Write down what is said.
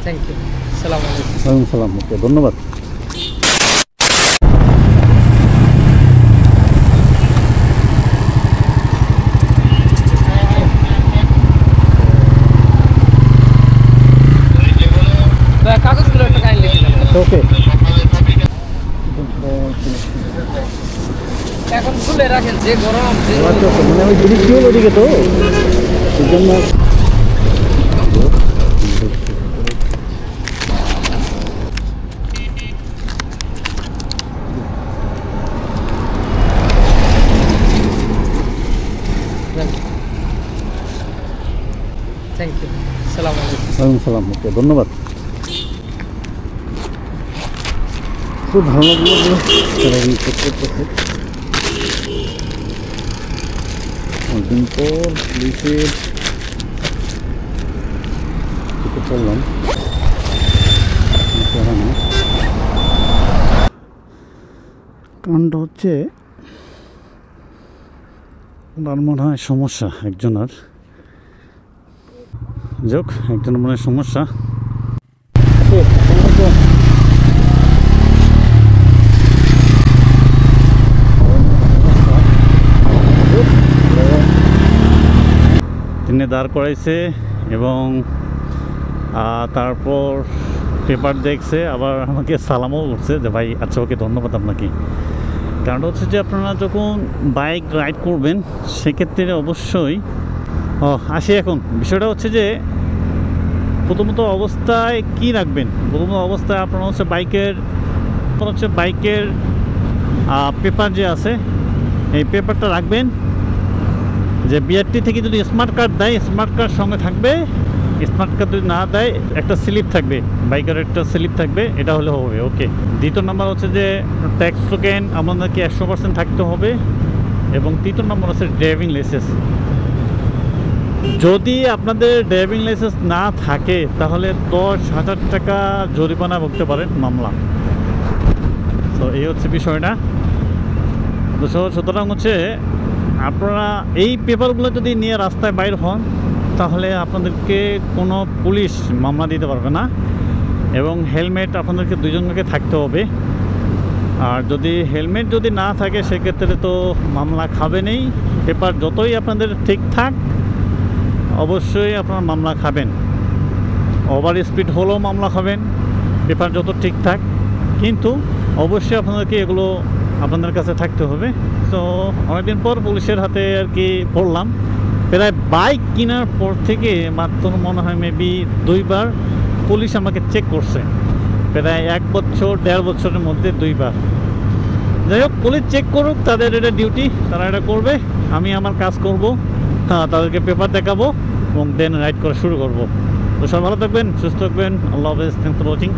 Thank you. সালাম আলাইকুম। ওয়ালাইকুম সালাম। ওকে, ধন্যবাদ। কাগজগুলো একটা কাইন্ডলি দিলাম। ওকে, এখন খুলে রাখেন, যে গরম যে মানে আমি বৃষ্টি হলো ওদিকে তো সেই জন্য থ্যাংক ইউ। সালাম আলাইকুম। ওয়ালাইকুম সালাম। ওকে, ধন্যবাদ। খুব ভালো লাগলো অনেকদিন পর পুলিশের করলাম। কারণটা হচ্ছে ওনার মনে হয় সমস্যা, একজনের যোগ একজনের মনে হয় সমস্যা। তিনি দাঁড় করাইছে এবং তারপর পেপার দেখছে, আবার আমাকে সালামও করছে যে ভাই আচ্ছা ওকে ধন্যবাদ আপনাকে। কারণ হচ্ছে যে আপনারা যখন বাইক রাইড করবেন সেক্ষেত্রে অবশ্যই আসি। এখন বিষয়টা হচ্ছে যে প্রথমত অবস্থায় কি রাখবেন। প্রথমত অবস্থায় আপনারা হচ্ছে বাইকের পেপার যে আছে এই পেপারটা রাখবেন। যে বিআরটি থেকে যদি স্মার্ট কার্ড দেয়, স্মার্ট কার্ড সঙ্গে থাকবে। স্মার্ট কার্ড যদি না দেয় একটা স্লিপ থাকবে, বাইকের একটা স্লিপ থাকবে, এটা হলে হবে। ওকে। দ্বিতীয় নম্বর হচ্ছে যে ট্যাক্স টোকেন আপনাদেরকে 100% থাকতে হবে। এবং তৃতীয় নম্বর হচ্ছে ড্রাইভিং লাইসেন্স। যদি আপনাদের ড্রাইভিং লাইসেন্স না থাকে তাহলে 10,000 টাকা জরিমানা ভুগতে পারেন, মামলা। তো এই হচ্ছে বিষয়টা। তো সুতরাং হচ্ছে আপনারা এই পেপারগুলো যদি নিয়ে রাস্তায় বাইর হন তাহলে আপনাদেরকে কোনো পুলিশ মামলা দিতে পারবে না। এবং হেলমেট আপনাদেরকে দুজনকে থাকতে হবে। আর যদি হেলমেট যদি না থাকে সেক্ষেত্রে তো মামলা খাবেনই। পেপার যতই আপনাদের ঠিকঠাক অবশ্যই আপনারা মামলা খাবেন। ওভার স্পিড হলেও মামলা খাবেন, পেপার যত ঠিকঠাক। কিন্তু অবশ্যই আপনাদেরকে এগুলো আপনাদের কাছে থাকতে হবে। তো অনেকদিন পর পুলিশের হাতে আর কি পড়লাম। প্রায় বাইক কেনার পর থেকে মাত্র মনে হয় মেবি 2 বার পুলিশ আমাকে চেক করছে। প্রায় 1 বছর 1.5 বছরের মধ্যে 2 বার। যাই হোক, পুলিশ চেক করুক, তাদের এটা ডিউটি, তারা এটা করবে। আমি আমার কাজ করব, তাদেরকে পেপার দেখাবো এবং দেন রাইড করা শুরু করব। তো সবাই ভালো থাকবেন, সুস্থ থাকবেন। আল্লাহ হাফেজ। Thanks for watching.